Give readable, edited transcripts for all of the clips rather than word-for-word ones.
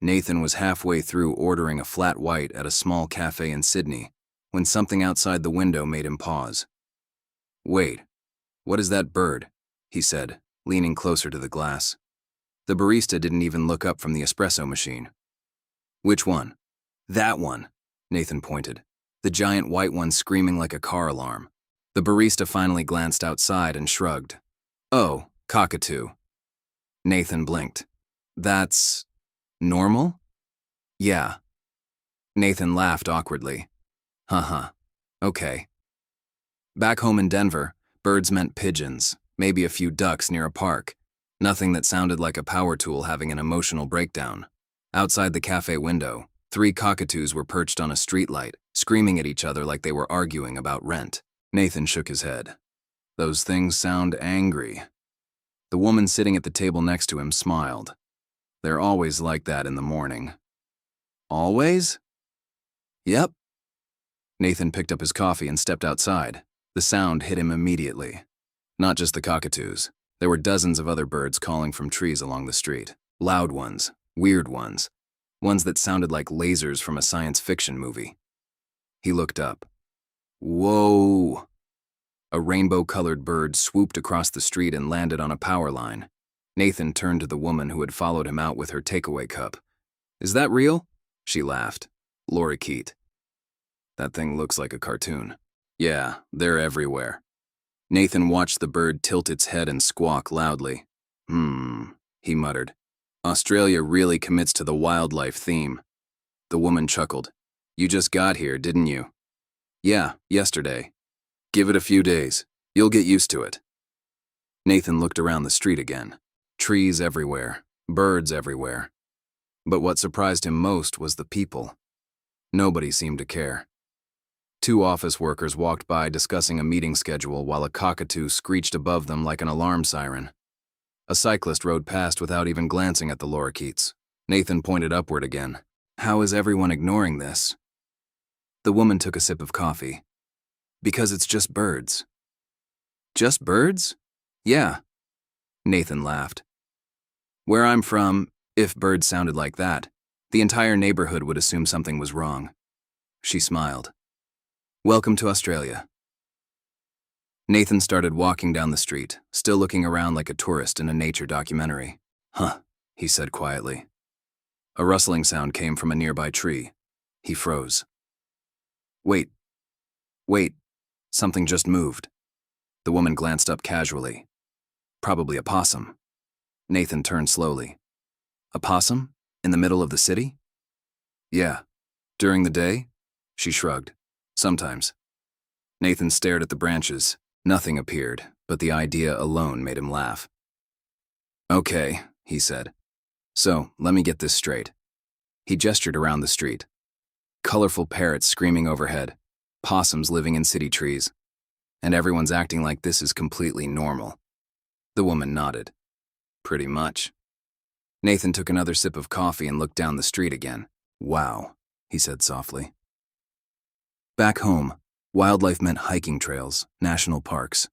Nathan was halfway through ordering a flat white at a small cafe in Sydney when something outside the window made him pause. "Wait, what is that bird?" he said, leaning closer to the glass. The barista didn't even look up from the espresso machine. "Which one?" "That one," Nathan pointed. The giant white one screaming like a car alarm. The barista finally glanced outside and shrugged. "Oh, cockatoo." Nathan blinked. "That's normal?" "Yeah." Nathan laughed awkwardly. "Haha. Okay." Back home in Denver, birds meant pigeons, maybe a few ducks near a park. Nothing that sounded like a power tool having an emotional breakdown. Outside the cafe window, 3 cockatoos were perched on a streetlight, screaming at each other like they were arguing about rent. Nathan shook his head. "Those things sound angry." The woman sitting at the table next to him smiled. "They're always like that in the morning." "Always?" "Yep." Nathan picked up his coffee and stepped outside. The sound hit him immediately. Not just the cockatoos. There were dozens of other birds calling from trees along the street. Loud ones, weird ones that sounded like lasers from a science fiction movie. He looked up. Whoa! A rainbow-colored bird swooped across the street and landed on a power line. Nathan turned to the woman who had followed him out with her takeaway cup. "Is that real?" She laughed. "Lorikeet. That thing looks like a cartoon." "Yeah, they're everywhere." Nathan watched the bird tilt its head and squawk loudly. He muttered. "Australia really commits to the wildlife theme." The woman chuckled. "You just got here, didn't you?" "Yeah, yesterday." "Give it a few days. You'll get used to it." Nathan looked around the street again. Trees everywhere, birds everywhere. But what surprised him most was the people. Nobody seemed to care. 2 office workers walked by discussing a meeting schedule while a cockatoo screeched above them like an alarm siren. A cyclist rode past without even glancing at the lorikeets. Nathan pointed upward again. How is everyone ignoring this? The woman took a sip of coffee. "Because it's just birds." "Just birds?" "Yeah." Nathan laughed. "Where I'm from, if birds sounded like that, the entire neighborhood would assume something was wrong." She smiled. "Welcome to Australia." Nathan started walking down the street, still looking around like a tourist in a nature documentary. "Huh," he said quietly. A rustling sound came from a nearby tree. He froze. Wait, something just moved." The woman glanced up casually. "Probably a possum." Nathan turned slowly. "A possum? In the middle of the city?" "Yeah. During the day?" She shrugged. "Sometimes." Nathan stared at the branches. Nothing appeared, but the idea alone made him laugh. "Okay," he said. "So, let me get this straight." He gestured around the street. Colorful parrots screaming overhead, possums living in city trees, and everyone's acting like this is completely normal. The woman nodded. "Pretty much." Nathan took another sip of coffee and looked down the street again. "Wow," he said softly. Back home, wildlife meant hiking trails, national parks,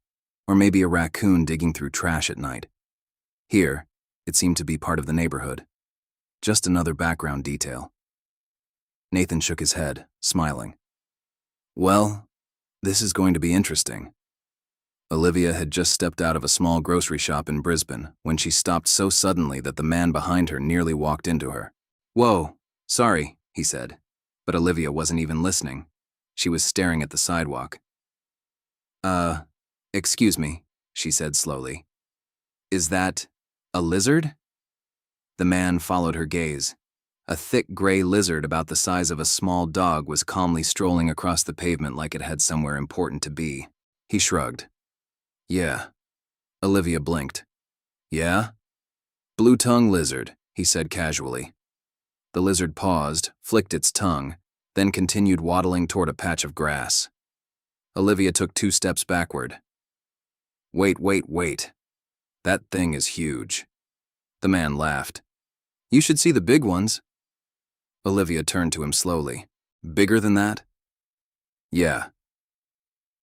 or maybe a raccoon digging through trash at night. Here, it seemed to be part of the neighborhood. Just another background detail. Nathan shook his head, smiling. "Well, this is going to be interesting." Olivia had just stepped out of a small grocery shop in Brisbane when she stopped so suddenly that the man behind her nearly walked into her. "Whoa, sorry," he said, but Olivia wasn't even listening. She was staring at the sidewalk. Excuse me," she said slowly. "Is that a lizard?" The man followed her gaze. A thick gray lizard about the size of a small dog was calmly strolling across the pavement like it had somewhere important to be. He shrugged. "Yeah." Olivia blinked. "Yeah?" "Blue-tongue lizard," he said casually. The lizard paused, flicked its tongue, then continued waddling toward a patch of grass. Olivia took 2 steps backward. Wait. That thing is huge." The man laughed. "You should see the big ones." Olivia turned to him slowly. "Bigger than that?" "Yeah."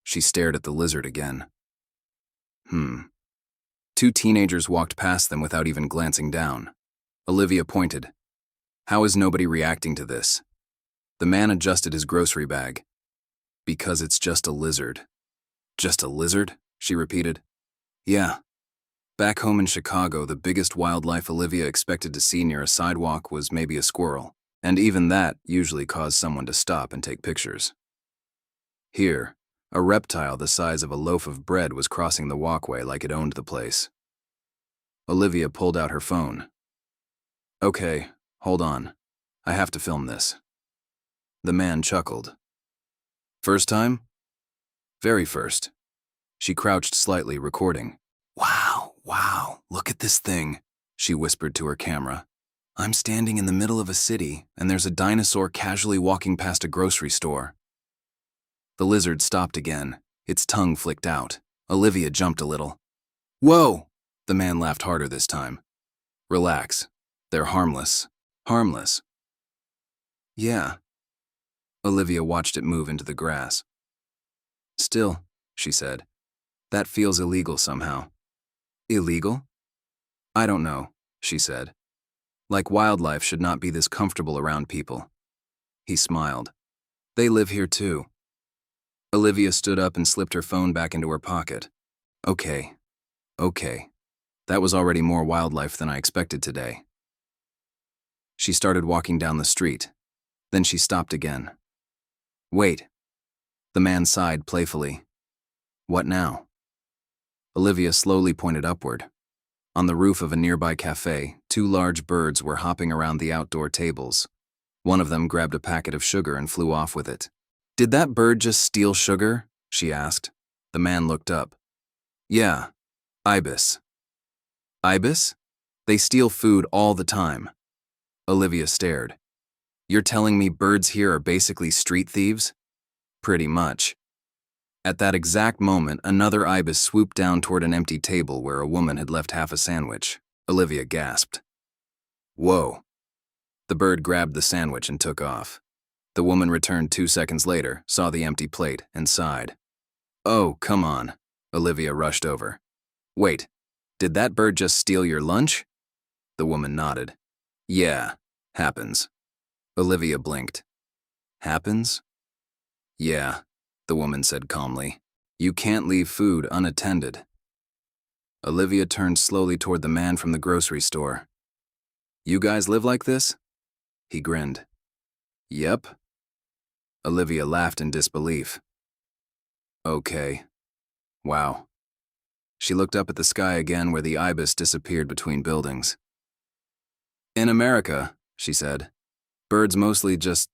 She stared at the lizard again. 2 teenagers walked past them without even glancing down. Olivia pointed. How is nobody reacting to this? The man adjusted his grocery bag. Because it's just a lizard. Just a lizard? She repeated. Yeah. Back home in Chicago, the biggest wildlife Olivia expected to see near a sidewalk was maybe a squirrel, and even that usually caused someone to stop and take pictures. Here, a reptile the size of a loaf of bread was crossing the walkway like it owned the place. Olivia pulled out her phone. Okay, hold on. I have to film this. The man chuckled. First time? Very first. She crouched slightly, recording. Wow, look at this thing, she whispered to her camera. I'm standing in the middle of a city, and there's a dinosaur casually walking past a grocery store. The lizard stopped again, its tongue flicked out. Olivia jumped a little. Whoa! The man laughed harder this time. Relax. They're harmless. Harmless. Yeah. Olivia watched it move into the grass. Still, she said, that feels illegal somehow. Illegal? I don't know, she said. Like wildlife should not be this comfortable around people. He smiled. They live here too. Olivia stood up and slipped her phone back into her pocket. Okay. That was already more wildlife than I expected today. She started walking down the street. Then she stopped again. Wait. The man sighed playfully. What now? Olivia slowly pointed upward. On the roof of a nearby café, 2 large birds were hopping around the outdoor tables. One of them grabbed a packet of sugar and flew off with it. Did that bird just steal sugar? She asked. The man looked up. Yeah, Ibis. Ibis? They steal food all the time. Olivia stared. You're telling me birds here are basically street thieves? Pretty much. At that exact moment, another ibis swooped down toward an empty table where a woman had left half a sandwich. Olivia gasped. Whoa. The bird grabbed the sandwich and took off. The woman returned 2 seconds later, saw the empty plate, and sighed. Oh, come on. Olivia rushed over. Wait, did that bird just steal your lunch? The woman nodded. Yeah, happens. Olivia blinked. Happens? Yeah, the woman said calmly. You can't leave food unattended. Olivia turned slowly toward the man from the grocery store. You guys live like this? He grinned. Yep. Olivia laughed in disbelief. Okay. Wow. She looked up at the sky again where the ibis disappeared between buildings. In America, she said, birds mostly just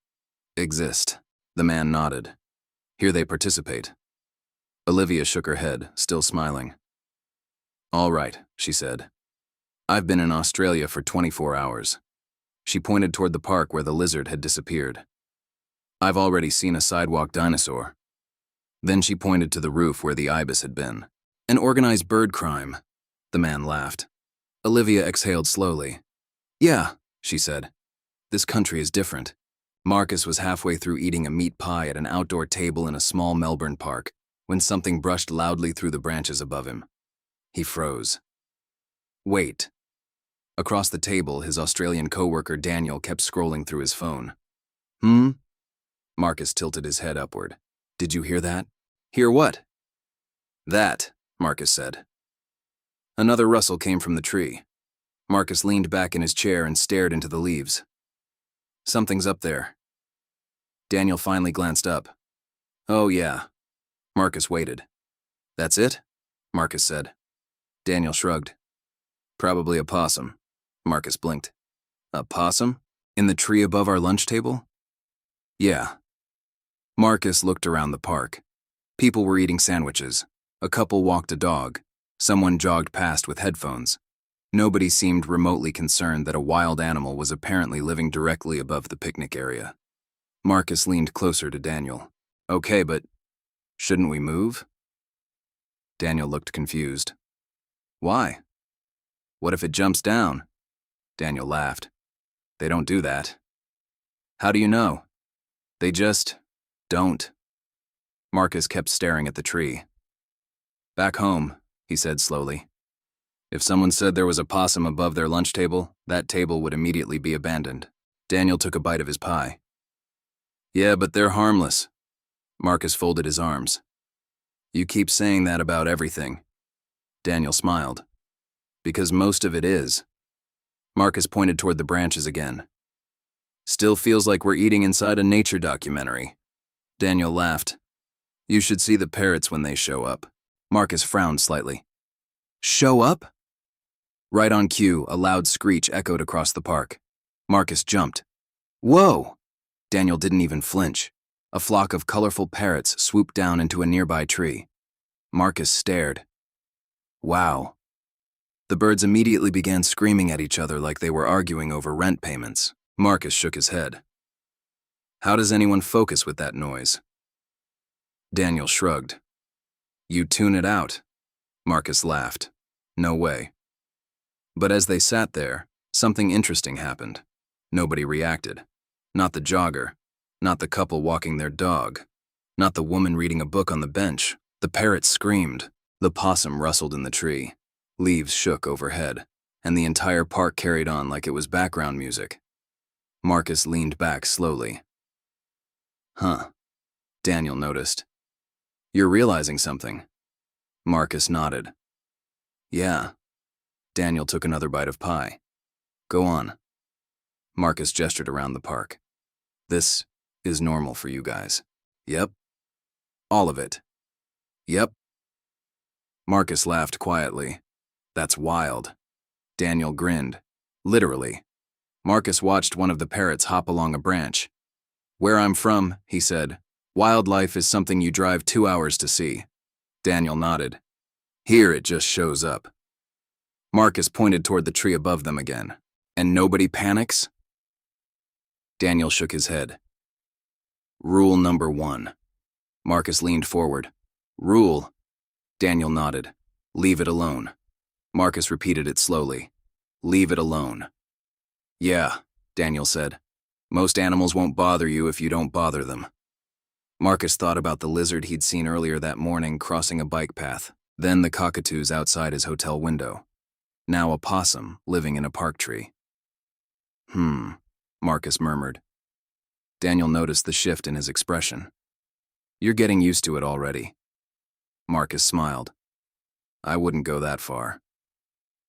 exist. The man nodded. Here they participate. Olivia shook her head, still smiling. All right, she said. I've been in Australia for 24 hours. She pointed toward the park where the lizard had disappeared. I've already seen a sidewalk dinosaur. Then she pointed to the roof where the ibis had been. An organized bird crime. The man laughed. Olivia exhaled slowly. Yeah, she said. This country is different. Marcus was halfway through eating a meat pie at an outdoor table in a small Melbourne park when something brushed loudly through the branches above him. He froze. Wait. Across the table, his Australian coworker Daniel kept scrolling through his phone. Marcus tilted his head upward. Did you hear that? Hear what? That, Marcus said. Another rustle came from the tree. Marcus leaned back in his chair and stared into the leaves. Something's up there. Daniel finally glanced up. Oh, yeah. Marcus waited. That's it? Marcus said. Daniel shrugged. Probably a possum. Marcus blinked. A possum? In the tree above our lunch table? Yeah. Marcus looked around the park. People were eating sandwiches. A couple walked a dog. Someone jogged past with headphones. Nobody seemed remotely concerned that a wild animal was apparently living directly above the picnic area. Marcus leaned closer to Daniel. Okay, but shouldn't we move? Daniel looked confused. Why? What if it jumps down? Daniel laughed. They don't do that. How do you know? They just don't. Marcus kept staring at the tree. Back home, he said slowly. If someone said there was a possum above their lunch table, that table would immediately be abandoned. Daniel took a bite of his pie. Yeah, but they're harmless. Marcus folded his arms. You keep saying that about everything. Daniel smiled. Because most of it is. Marcus pointed toward the branches again. Still feels like we're eating inside a nature documentary. Daniel laughed. You should see the parrots when they show up. Marcus frowned slightly. Show up? Right on cue, a loud screech echoed across the park. Marcus jumped. Whoa! Daniel didn't even flinch. A flock of colorful parrots swooped down into a nearby tree. Marcus stared. Wow. The birds immediately began screaming at each other like they were arguing over rent payments. Marcus shook his head. How does anyone focus with that noise? Daniel shrugged. You tune it out. Marcus laughed. No way. But as they sat there, something interesting happened. Nobody reacted. Not the jogger. Not the couple walking their dog. Not the woman reading a book on the bench. The parrot screamed. The possum rustled in the tree. Leaves shook overhead, and the entire park carried on like it was background music. Marcus leaned back slowly. Huh. Daniel noticed. You're realizing something. Marcus nodded. Yeah. Daniel took another bite of pie. Go on. Marcus gestured around the park. This is normal for you guys. Yep. All of it. Yep. Marcus laughed quietly. That's wild. Daniel grinned. Literally. Marcus watched one of the parrots hop along a branch. Where I'm from, he said, wildlife is something you drive 2 hours to see. Daniel nodded. Here it just shows up. Marcus pointed toward the tree above them again. And nobody panics? Daniel shook his head. Rule number 1. Marcus leaned forward. Rule. Daniel nodded. Leave it alone. Marcus repeated it slowly. Leave it alone. Yeah, Daniel said. Most animals won't bother you if you don't bother them. Marcus thought about the lizard he'd seen earlier that morning crossing a bike path, then the cockatoos outside his hotel window. Now a possum living in a park tree. Marcus murmured. Daniel noticed the shift in his expression. You're getting used to it already. Marcus smiled. I wouldn't go that far.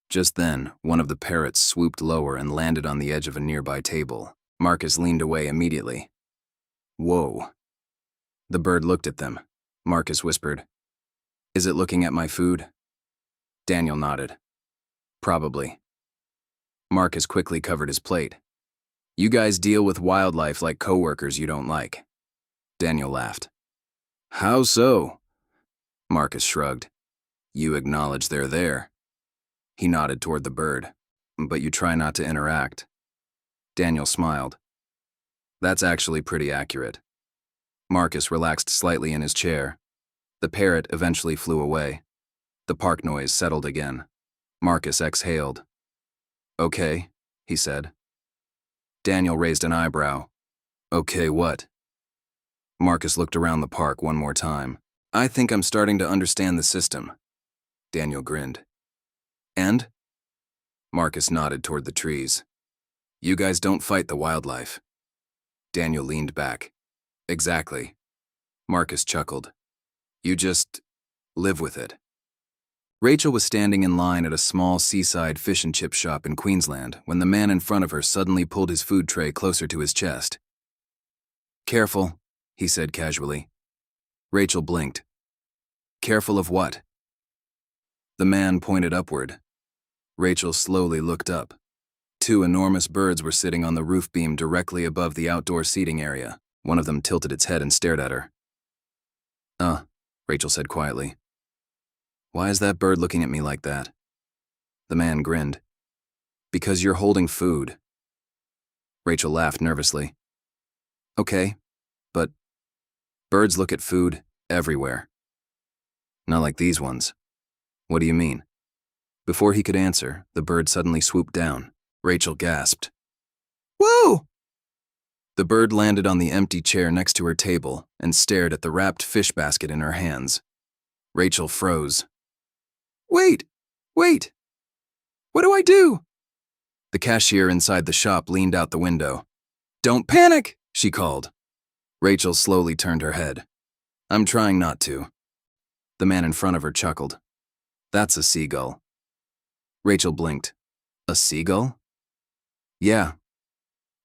Just then, one of the parrots swooped lower and landed on the edge of a nearby table. Marcus leaned away immediately. Whoa. The bird looked at them. Marcus whispered, Is it looking at my food? Daniel nodded. Probably. Marcus quickly covered his plate. You guys deal with wildlife like coworkers you don't like. Daniel laughed. How so? Marcus shrugged. You acknowledge they're there. He nodded toward the bird. But you try not to interact. Daniel smiled. That's actually pretty accurate. Marcus relaxed slightly in his chair. The parrot eventually flew away. The park noise settled again. Marcus exhaled. Okay, he said. Daniel raised an eyebrow. Okay, what? Marcus looked around the park one more time. I think I'm starting to understand the system. Daniel grinned. And? Marcus nodded toward the trees. You guys don't fight the wildlife. Daniel leaned back. Exactly. Marcus chuckled. You just live with it. Rachel was standing in line at a small seaside fish and chip shop in Queensland when the man in front of her suddenly pulled his food tray closer to his chest. Careful, he said casually. Rachel blinked. Careful of what? The man pointed upward. Rachel slowly looked up. 2 enormous birds were sitting on the roof beam directly above the outdoor seating area. One of them tilted its head and stared at her. Rachel said quietly. Why is that bird looking at me like that? The man grinned. Because you're holding food. Rachel laughed nervously. Okay, but birds look at food everywhere. Not like these ones. What do you mean? Before he could answer, the bird suddenly swooped down. Rachel gasped. Whoa! The bird landed on the empty chair next to her table and stared at the wrapped fish basket in her hands. Rachel froze. Wait! What do I do? The cashier inside the shop leaned out the window. Don't panic, she called. Rachel slowly turned her head. I'm trying not to. The man in front of her chuckled. That's a seagull. Rachel blinked. A seagull? Yeah.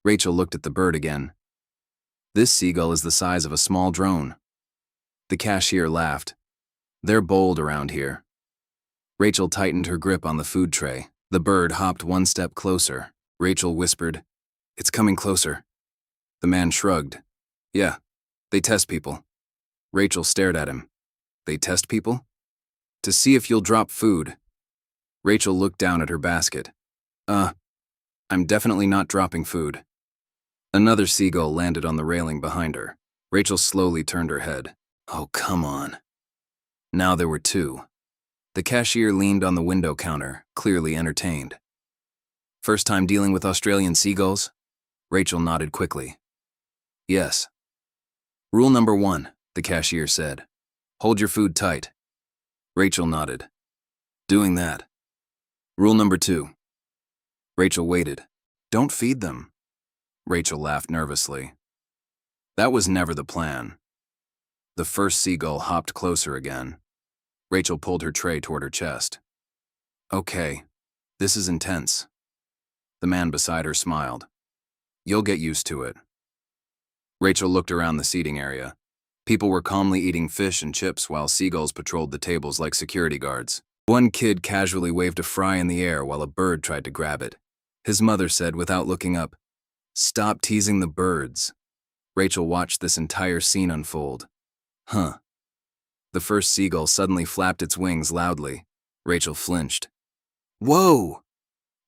Rachel looked at the bird again. This seagull is the size of a small drone. The cashier laughed. They're bold around here. Rachel tightened her grip on the food tray. The bird hopped one step closer. Rachel whispered, It's coming closer. The man shrugged. Yeah, they test people. Rachel stared at him. They test people? To see if you'll drop food. Rachel looked down at her basket. I'm definitely not dropping food. Another seagull landed on the railing behind her. Rachel slowly turned her head. Oh, come on. Now there were two. The cashier leaned on the window counter, clearly entertained. First time dealing with Australian seagulls? Rachel nodded quickly. Yes. Rule number 1, the cashier said. Hold your food tight. Rachel nodded. Doing that. Rule number 2. Rachel waited. Don't feed them. Rachel laughed nervously. That was never the plan. The first seagull hopped closer again. Rachel pulled her tray toward her chest. Okay, this is intense. The man beside her smiled. You'll get used to it. Rachel looked around the seating area. People were calmly eating fish and chips while seagulls patrolled the tables like security guards. One kid casually waved a fry in the air while a bird tried to grab it. His mother said without looking up, Stop teasing the birds. Rachel watched this entire scene unfold. Huh. The first seagull suddenly flapped its wings loudly. Rachel flinched. Whoa!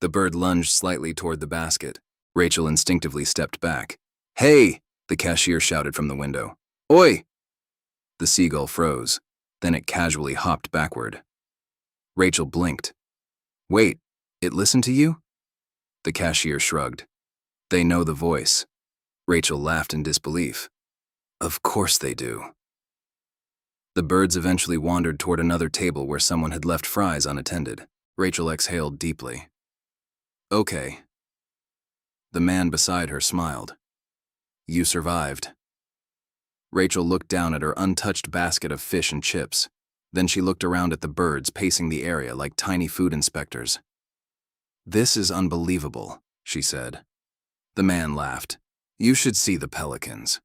The bird lunged slightly toward the basket. Rachel instinctively stepped back. Hey! The cashier shouted from the window. Oi! The seagull froze. Then it casually hopped backward. Rachel blinked. Wait, it listened to you? The cashier shrugged. They know the voice. Rachel laughed in disbelief. Of course they do. The birds eventually wandered toward another table where someone had left fries unattended. Rachel exhaled deeply. Okay. The man beside her smiled. You survived. Rachel looked down at her untouched basket of fish and chips. Then she looked around at the birds pacing the area like tiny food inspectors. This is unbelievable, she said. The man laughed. You should see the pelicans.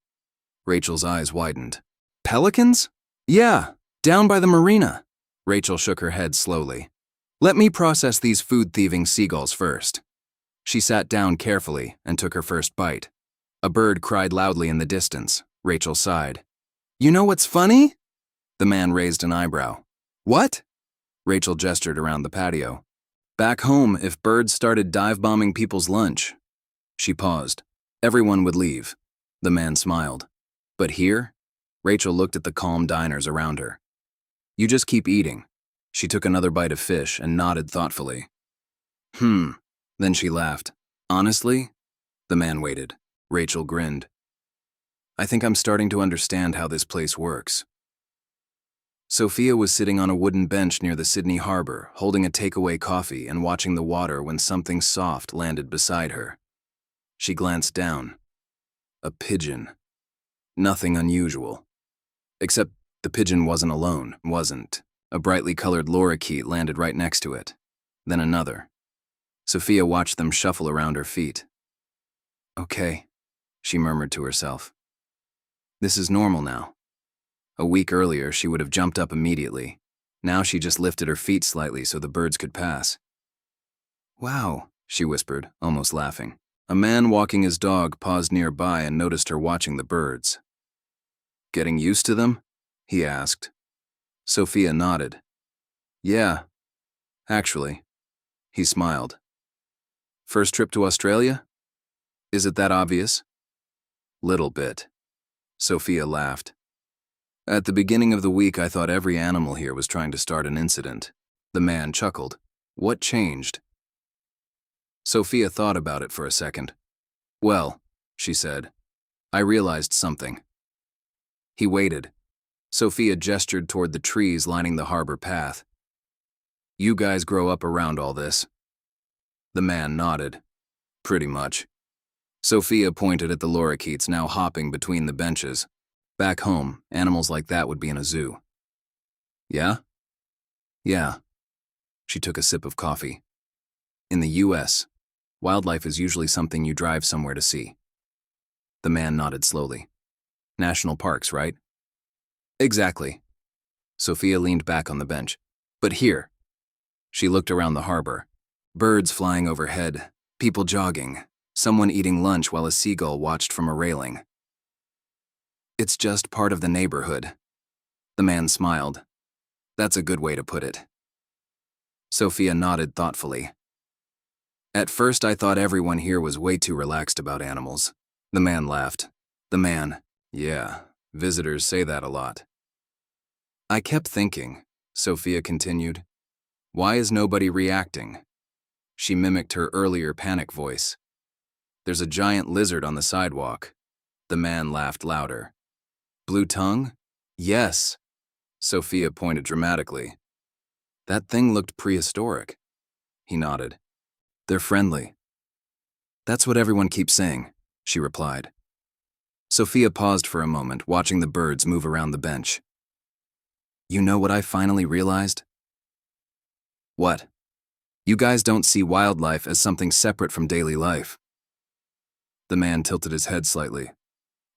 Rachel's eyes widened. Pelicans? Yeah, down by the marina. Rachel shook her head slowly. Let me process these food-thieving seagulls first. She sat down carefully and took her first bite. A bird cried loudly in the distance. Rachel sighed. You know what's funny? The man raised an eyebrow. What? Rachel gestured around the patio. Back home, if birds started dive-bombing people's lunch. She paused. Everyone would leave. The man smiled. But here? Rachel looked at the calm diners around her. You just keep eating. She took another bite of fish and nodded thoughtfully. Then she laughed. Honestly? The man waited. Rachel grinned. I think I'm starting to understand how this place works. Sophia was sitting on a wooden bench near the Sydney harbor, holding a takeaway coffee and watching the water when something soft landed beside her. She glanced down. A pigeon. Nothing unusual. Except the pigeon wasn't alone, wasn't. A brightly colored lorikeet landed right next to it. Then another. Sophia watched them shuffle around her feet. Okay, she murmured to herself. This is normal now. A week earlier, she would have jumped up immediately. Now she just lifted her feet slightly so the birds could pass. Wow, she whispered, almost laughing. A man walking his dog paused nearby and noticed her watching the birds. Getting used to them? He asked. Sophia nodded. Yeah, actually. He smiled. First trip to Australia? Is it that obvious? Little bit. Sophia laughed. At the beginning of the week, I thought every animal here was trying to start an incident. The man chuckled. What changed? Sophia thought about it for a second. Well, she said, I realized something. He waited. Sophia gestured toward the trees lining the harbor path. You guys grow up around all this? The man nodded. Pretty much. Sophia pointed at the lorikeets now hopping between the benches. Back home, animals like that would be in a zoo. Yeah? Yeah. She took a sip of coffee. In the US, wildlife is usually something you drive somewhere to see. The man nodded slowly. National parks, right? Exactly. Sophia leaned back on the bench. But here. She looked around the harbor. Birds flying overhead, people jogging, someone eating lunch while a seagull watched from a railing. It's just part of the neighborhood. The man smiled. That's a good way to put it. Sophia nodded thoughtfully. At first I thought everyone here was way too relaxed about animals. The man laughed. The man, yeah, visitors say that a lot. I kept thinking, Sophia continued, why is nobody reacting? She mimicked her earlier panic voice. There's a giant lizard on the sidewalk. The man laughed louder. Blue tongue? Yes. Sophia pointed dramatically. That thing looked prehistoric. He nodded. They're friendly. That's what everyone keeps saying, she replied. Sophia paused for a moment, watching the birds move around the bench. You know what I finally realized? What? You guys don't see wildlife as something separate from daily life. The man tilted his head slightly.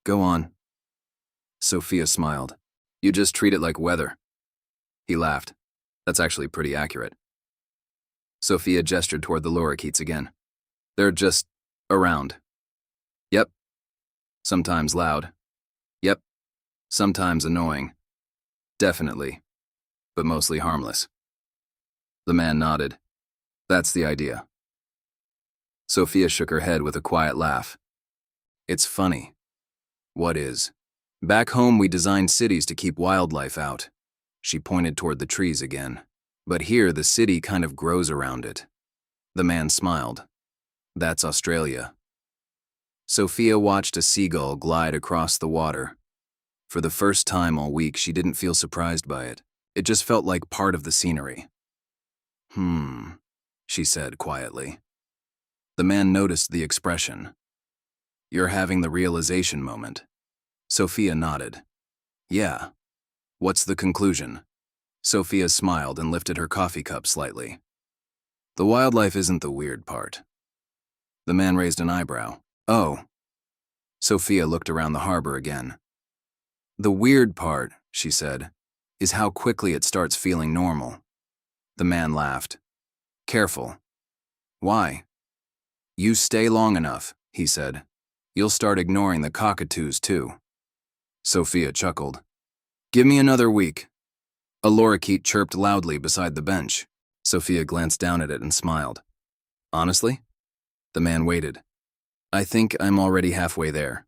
Go on. Sophia smiled. You just treat it like weather. He laughed. That's actually pretty accurate. Sophia gestured toward the lorikeets again. They're just around. Yep. Sometimes loud. Yep. Sometimes annoying. Definitely. But mostly harmless. The man nodded. That's the idea. Sophia shook her head with a quiet laugh. It's funny. What is? Back home we designed cities to keep wildlife out. She pointed toward the trees again. But here the city kind of grows around it. The man smiled. That's Australia. Sophia watched a seagull glide across the water. For the first time all week, she didn't feel surprised by it. It just felt like part of the scenery. She said quietly. The man noticed the expression. You're having the realization moment. Sophia nodded. Yeah. What's the conclusion? Sophia smiled and lifted her coffee cup slightly. The wildlife isn't the weird part. The man raised an eyebrow. Oh. Sophia looked around the harbor again. The weird part, she said, is how quickly it starts feeling normal. The man laughed. Careful. Why? You stay long enough, he said. You'll start ignoring the cockatoos too. Sophia chuckled. Give me another week. A lorikeet chirped loudly beside the bench. Sophia glanced down at it and smiled. Honestly? The man waited. I think I'm already halfway there.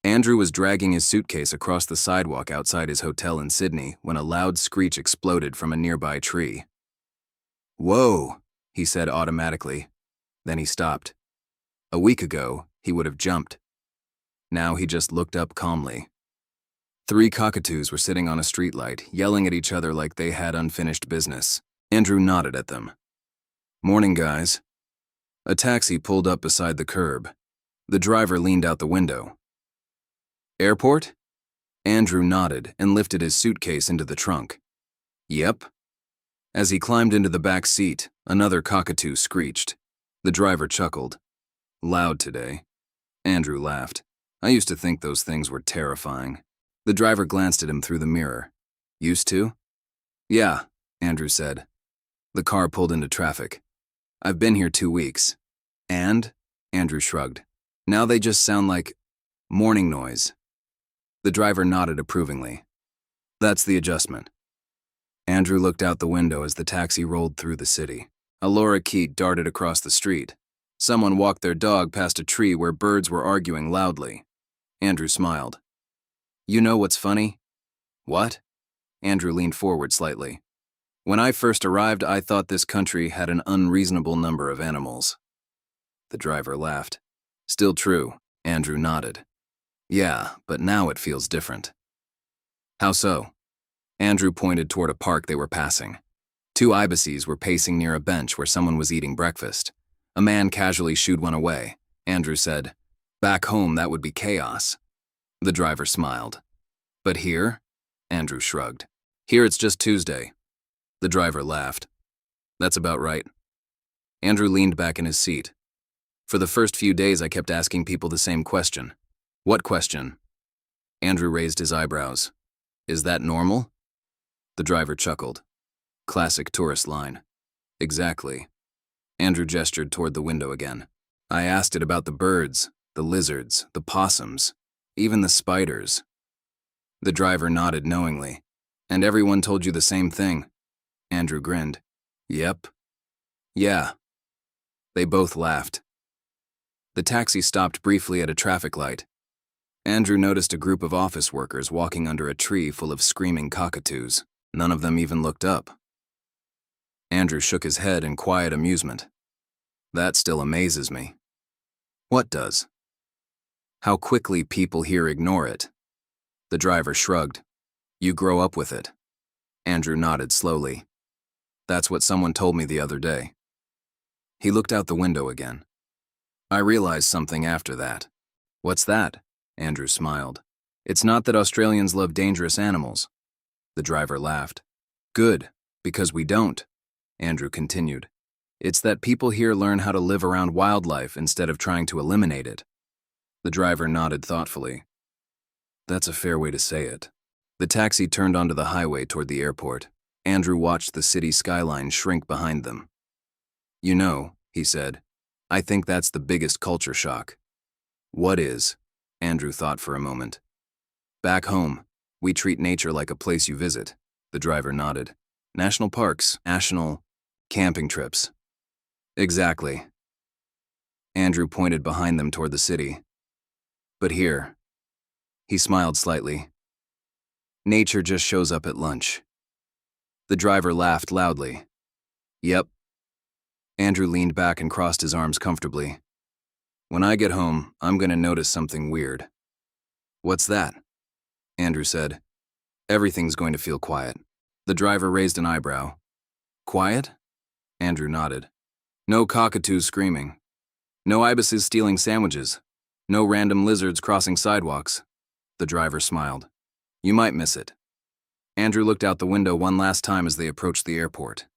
Andrew was dragging his suitcase across the sidewalk outside his hotel in Sydney when a loud screech exploded from a nearby tree. Whoa, he said automatically. Then he stopped. A week ago, he would have jumped. Now he just looked up calmly. 3 cockatoos were sitting on a streetlight, yelling at each other like they had unfinished business. Andrew nodded at them. Morning, guys. A taxi pulled up beside the curb. The driver leaned out the window. Airport? Andrew nodded and lifted his suitcase into the trunk. Yep. As he climbed into the back seat, another cockatoo screeched. The driver chuckled. Loud today. Andrew laughed. I used to think those things were terrifying. The driver glanced at him through the mirror. Used to? Yeah, Andrew said. The car pulled into traffic. I've been here 2 weeks. And? Andrew shrugged. Now they just sound like morning noise. The driver nodded approvingly. That's the adjustment. Andrew looked out the window as the taxi rolled through the city. A lorikeet darted across the street. Someone walked their dog past a tree where birds were arguing loudly. Andrew smiled. You know what's funny? What? Andrew leaned forward slightly. When I first arrived, I thought this country had an unreasonable number of animals. The driver laughed. Still true, Andrew nodded. Yeah, but now it feels different. How so? Andrew pointed toward a park they were passing. 2 ibises were pacing near a bench where someone was eating breakfast. A man casually shooed one away. Andrew said. Back home, that would be chaos. The driver smiled. But here? Andrew shrugged. Here it's just Tuesday. The driver laughed. That's about right. Andrew leaned back in his seat. For the first few days, I kept asking people the same question. What question? Andrew raised his eyebrows. Is that normal? The driver chuckled. Classic tourist line. Exactly. Andrew gestured toward the window again. I asked it about the birds, the lizards, the possums, even the spiders. The driver nodded knowingly. And everyone told you the same thing. Andrew grinned. Yep. Yeah. They both laughed. The taxi stopped briefly at a traffic light. Andrew noticed a group of office workers walking under a tree full of screaming cockatoos. None of them even looked up. Andrew shook his head in quiet amusement. That still amazes me. What does? How quickly people here ignore it. The driver shrugged. You grow up with it. Andrew nodded slowly. That's what someone told me the other day. He looked out the window again. I realized something after that. What's that? Andrew smiled. It's not that Australians love dangerous animals. The driver laughed. Good, because we don't. Andrew continued. It's that people here learn how to live around wildlife instead of trying to eliminate it. The driver nodded thoughtfully. That's a fair way to say it. The taxi turned onto the highway toward the airport. Andrew watched the city skyline shrink behind them. You know, he said, I think that's the biggest culture shock. What is? Andrew thought for a moment. Back home, we treat nature like a place you visit. The driver nodded. National parks, national camping trips. Exactly. Andrew pointed behind them toward the city. But here, he smiled slightly. Nature just shows up at lunch. The driver laughed loudly. Yep. Andrew leaned back and crossed his arms comfortably. When I get home, I'm going to notice something weird. What's that? Andrew said. Everything's going to feel quiet. The driver raised an eyebrow. Quiet? Andrew nodded. No cockatoos screaming. No ibises stealing sandwiches. No random lizards crossing sidewalks. The driver smiled. You might miss it. Andrew looked out the window one last time as they approached the airport.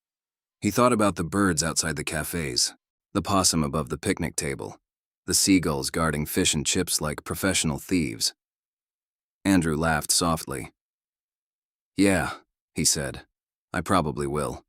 He thought about the birds outside the cafes, the possum above the picnic table, the seagulls guarding fish and chips like professional thieves. Andrew laughed softly. Yeah, he said, I probably will.